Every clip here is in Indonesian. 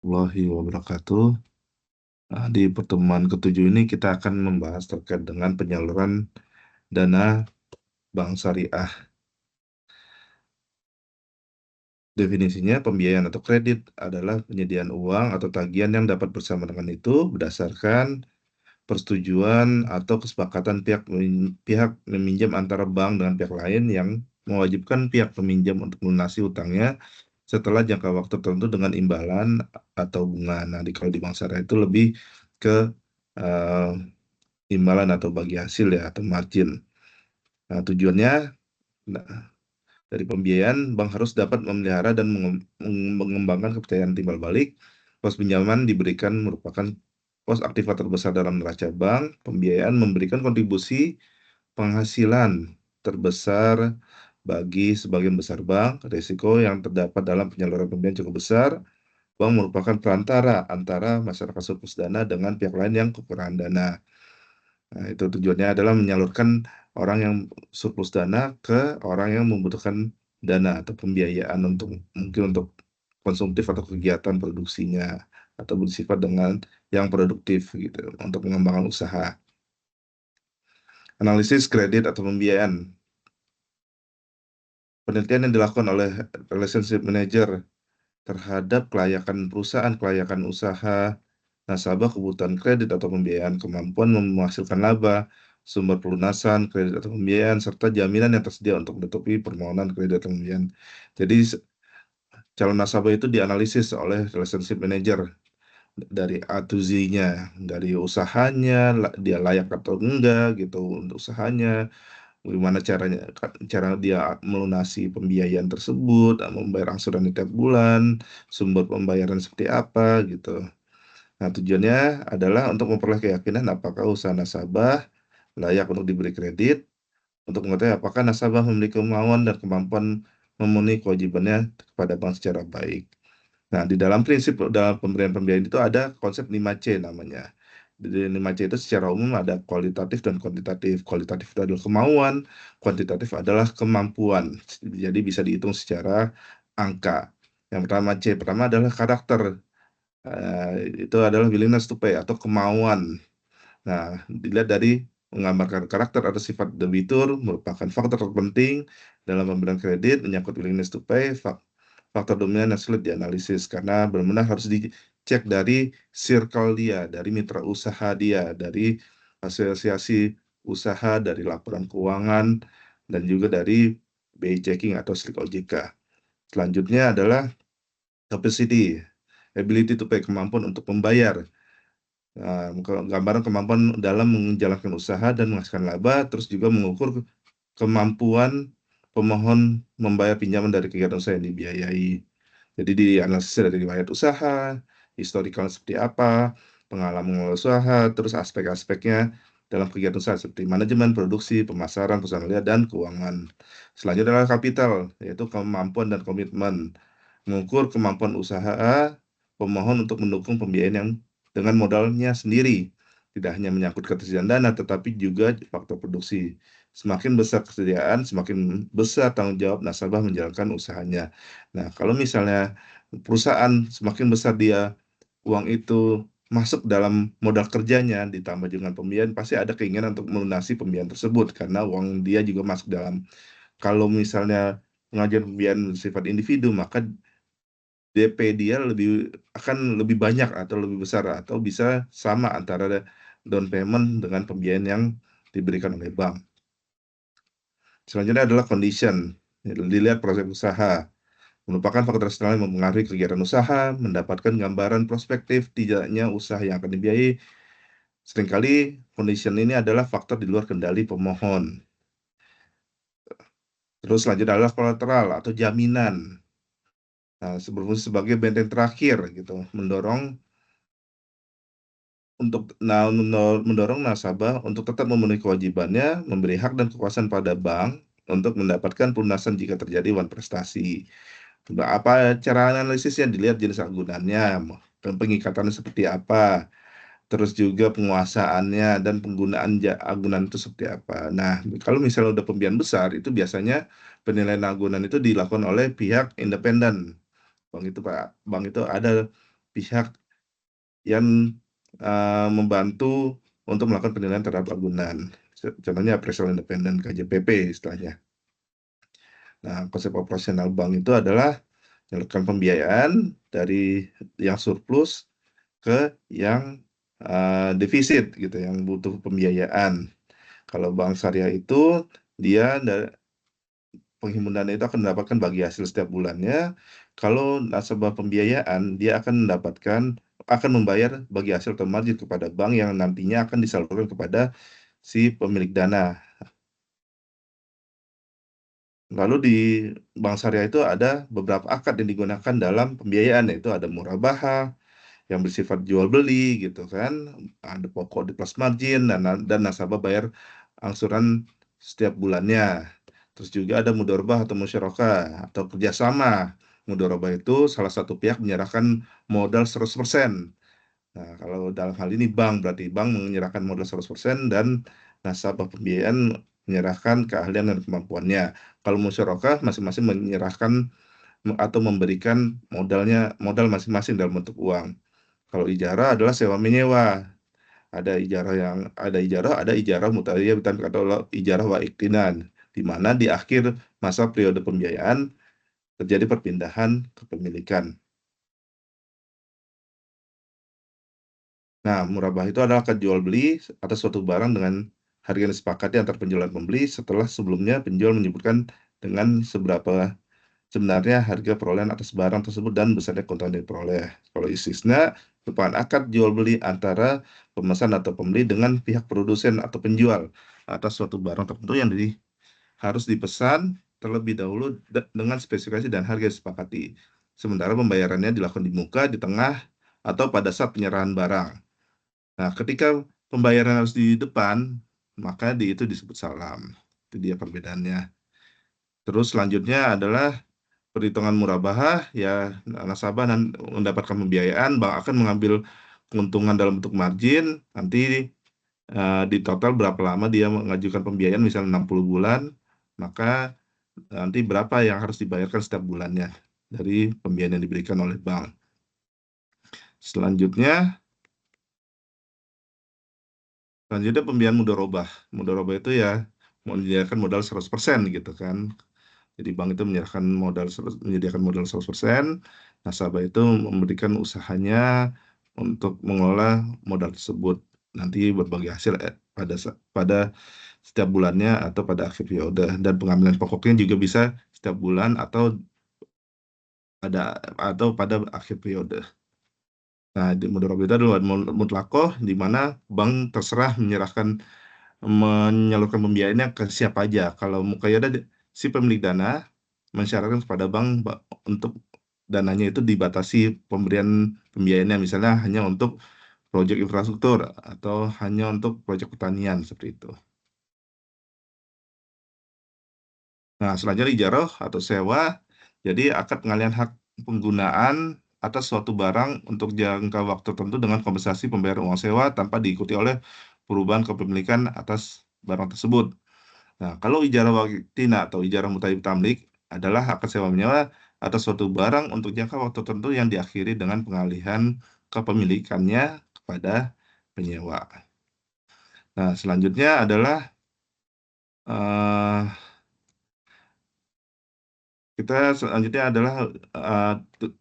warahmatullahi wabarakatuh. Di pertemuan ketujuh ini kita akan membahas terkait dengan penyaluran dana bank syariah. Definisinya, pembiayaan atau kredit adalah penyediaan uang atau tagihan yang dapat bersama dengan itu berdasarkan persetujuan atau kesepakatan pihak meminjam antara bank dengan pihak lain yang mewajibkan pihak peminjam untuk melunasi utangnya setelah jangka waktu tertentu dengan imbalan atau bunga. Nah, kalau di bank syariah itu lebih ke eh, imbalan atau bagi hasil ya atau margin. Nah, tujuannya nah, dari pembiayaan bank harus dapat memelihara dan mengembangkan kepercayaan timbal balik. Pos pinjaman diberikan merupakan pos aktiva terbesar dalam neraca bank. Pembiayaan memberikan kontribusi penghasilan terbesar bagi sebagian besar bank. Risiko yang terdapat dalam penyaluran pembiayaan cukup besar. Bank merupakan perantara antara masyarakat surplus dana dengan pihak lain yang kekurangan dana. Nah, itu tujuannya adalah menyalurkan orang yang surplus dana ke orang yang membutuhkan dana atau pembiayaan untuk mungkin untuk konsumtif atau kegiatan produksinya atau bersifat dengan yang produktif gitu untuk mengembangkan usaha. Analisis kredit atau pembiayaan. Penelitian yang dilakukan oleh relationship manager terhadap kelayakan perusahaan, kelayakan usaha, nasabah, kebutuhan kredit atau pembiayaan, kemampuan menghasilkan laba, sumber pelunasan kredit atau pembiayaan, serta jaminan yang tersedia untuk menutupi permohonan kredit atau pembiayaan. Jadi calon nasabah itu dianalisis oleh relationship manager dari A to Z-nya, dari usahanya, dia layak atau enggak gitu untuk usahanya, bagaimana cara dia melunasi pembiayaan tersebut, membayar angsuran di tiap bulan, sumber pembayaran seperti apa gitu. Nah, tujuannya adalah untuk memperoleh keyakinan apakah usaha nasabah layak untuk diberi kredit, untuk mengetahui apakah nasabah memiliki kemauan dan kemampuan memenuhi kewajibannya kepada bank secara baik. Nah, di dalam prinsip dalam pemberian pembiayaan itu ada konsep 5C namanya. Di 5C itu secara umum ada kualitatif dan kuantitatif. Kualitatif itu adalah kemauan, kuantitatif adalah kemampuan. Jadi bisa dihitung secara angka. Yang pertama C pertama adalah karakter. Itu adalah willingness to pay atau kemauan. Nah, dilihat dari menggambarkan karakter atau sifat debitur merupakan faktor terpenting dalam pemberian kredit, menyangkut willingness to pay. Faktor dominan yang sulit dianalisis karena benar-benar harus dicek dari circle dia, dari mitra usaha dia, dari asosiasi usaha, dari laporan keuangan, dan juga dari BI checking atau slik OJK. Selanjutnya adalah capacity, ability to pay, kemampuan untuk membayar. Nah, gambaran kemampuan dalam menjalankan usaha dan menghasilkan laba, terus juga mengukur kemampuan pemohon membayar pinjaman dari kegiatan usaha yang dibiayai. Jadi dianalisis dari riwayat usaha, historical seperti apa, pengalaman mengelola usaha, terus aspek-aspeknya dalam kegiatan usaha seperti manajemen, produksi, pemasaran, personalia, dan keuangan. Selanjutnya adalah kapital, yaitu kemampuan dan komitmen. Mengukur kemampuan usaha pemohon untuk mendukung pembiayaan yang dengan modalnya sendiri. Tidak hanya menyangkut ketersediaan dana, tetapi juga faktor produksi. Semakin besar kesediaan, semakin besar tanggung jawab nasabah menjalankan usahanya. Nah, kalau misalnya perusahaan semakin besar dia uang itu masuk dalam modal kerjanya ditambah dengan pembiayaan, pasti ada keinginan untuk melunasi pembiayaan tersebut karena uang dia juga masuk dalam. Kalau misalnya pengajuan pembiayaan bersifat individu, maka DP dia akan lebih banyak atau lebih besar atau bisa sama antara down payment dengan pembiayaan yang diberikan oleh bank. Selanjutnya adalah condition. Dilihat proses usaha. Merupakan faktor eksternal yang mempengaruhi kegiatan usaha, mendapatkan gambaran prospektif tidaknya usaha yang akan dibiayai. Seringkali condition ini adalah faktor di luar kendali pemohon. Terus selanjutnya adalah kolateral atau jaminan. Nah, berfungsi sebagai benteng terakhir gitu, mendorong nasabah untuk tetap memenuhi kewajibannya, memberi hak dan kekuasaan pada bank untuk mendapatkan pelunasan jika terjadi wan prestasi. Apa cara analisisnya? Dilihat jenis agunannya, pengikatannya seperti apa, terus juga penguasaannya dan penggunaan agunan itu seperti apa. Nah, kalau misalnya udah pembiayaan besar, itu biasanya penilaian agunan itu dilakukan oleh pihak independen. Bank itu ada pihak yang membantu untuk melakukan penilaian terhadap agunan. Contohnya appraisal independen, KJPP istilahnya. Nah, konsep operasional bank itu adalah menyalurkan pembiayaan dari yang surplus ke yang defisit gitu, yang butuh pembiayaan. Kalau bank syariah itu dia penghimpunannya itu akan mendapatkan bagi hasil setiap bulannya. Kalau nasabah pembiayaan, dia akan membayar bagi hasil atau margin kepada bank yang nantinya akan disalurkan kepada si pemilik dana. Lalu di bank syariah itu ada beberapa akad yang digunakan dalam pembiayaan, yaitu ada murabahah yang bersifat jual beli gitu kan, ada pokok di plus margin dan nasabah bayar angsuran setiap bulannya. Terus juga ada mudharabah atau musyarakah atau kerjasama. Mudharabah itu salah satu pihak menyerahkan modal 100%. Nah, kalau dalam hal ini bank, berarti bank menyerahkan modal 100% dan nasabah pembiayaan menyerahkan keahlian dan kemampuannya. Kalau musyarakah, masing-masing menyerahkan atau memberikan modal masing-masing dalam bentuk uang. Kalau ijarah adalah sewa menyewa. Ada ijarah mutariyah atau ijarah wa iktinan, di mana di akhir masa periode pembiayaan terjadi perpindahan kepemilikan. Nah, murabah itu adalah akad jual beli atas suatu barang dengan harga yang disepakati antar penjual dan pembeli setelah sebelumnya penjual menyebutkan dengan seberapa sebenarnya harga perolehan atas barang tersebut dan besarnya keuntungan yang diperoleh. Kalau istisna, merupakan akad jual beli antara pemesan atau pembeli dengan pihak produsen atau penjual atas suatu barang tertentu yang harus dipesan terlebih dahulu dengan spesifikasi dan harga yang disepakati. Sementara pembayarannya dilakukan di muka, di tengah, atau pada saat penyerahan barang. Nah, ketika pembayaran harus di depan, maka itu disebut salam. Itu dia perbedaannya. Terus selanjutnya adalah perhitungan murabahah, ya nasabah mendapatkan pembiayaan, bank akan mengambil keuntungan dalam bentuk margin, nanti di total berapa lama dia mengajukan pembiayaan, misalnya 60 bulan, maka nanti berapa yang harus dibayarkan setiap bulannya dari pembiayaan yang diberikan oleh bank. Selanjutnya pembiayaan mudharabah. Mudharabah itu ya menyediakan modal 100% gitu kan. Jadi bank itu menyediakan modal 100%, nasabah itu memberikan usahanya untuk mengelola modal tersebut. Nanti berbagi hasil pada setiap bulannya atau pada akhir periode, dan pengambilan pokoknya juga bisa setiap bulan atau pada akhir periode. Nah, di mudharabah itu adalah mutlakoh, di mana bank terserah menyalurkan pembiayaannya ke siapa aja. Kalau muqayyadah, si pemilik dana mensyaratkan kepada bank untuk dananya itu dibatasi pemberian pembiayaannya, misalnya hanya untuk proyek infrastruktur atau hanya untuk proyek pertanian seperti itu. Nah, selanjutnya ijarah atau sewa. Jadi akad pengalihan hak penggunaan atas suatu barang untuk jangka waktu tertentu dengan kompensasi pembayaran uang sewa tanpa diikuti oleh perubahan kepemilikan atas barang tersebut. Nah, kalau ijarah waktina atau ijarah mutaib tamlik adalah akad sewa menyewa atas suatu barang untuk jangka waktu tertentu yang diakhiri dengan pengalihan kepemilikannya kepada penyewa. Nah, selanjutnya adalah eh,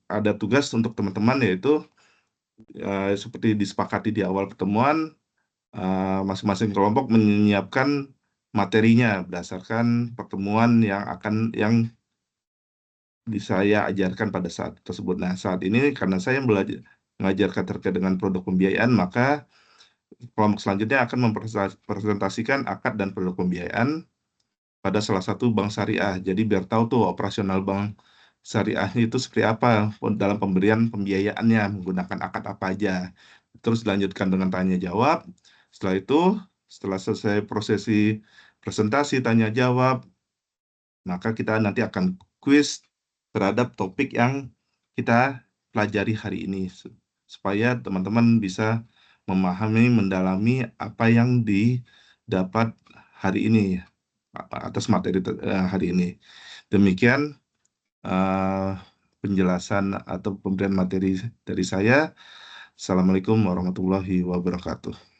ada tugas untuk teman-teman, yaitu seperti disepakati di awal pertemuan, masing-masing kelompok menyiapkan materinya berdasarkan pertemuan yang saya ajarkan pada saat tersebut. Nah, saat ini karena saya mengajarkan terkait dengan produk pembiayaan, maka kelompok selanjutnya akan mempresentasikan akad dan produk pembiayaan pada salah satu bank syariah. Jadi biar tahu tuh operasional bank syariah itu seperti apa dalam pemberian pembiayaannya, menggunakan akad apa aja. Terus dilanjutkan dengan tanya jawab. Setelah itu, setelah selesai prosesi presentasi tanya jawab, maka kita nanti akan kuis terhadap topik yang kita pelajari hari ini, supaya teman-teman bisa memahami, mendalami apa yang didapat hari ini atas materi hari ini. Demikian eh, penjelasan atau pemberian materi dari saya. Assalamualaikum warahmatullahi wabarakatuh.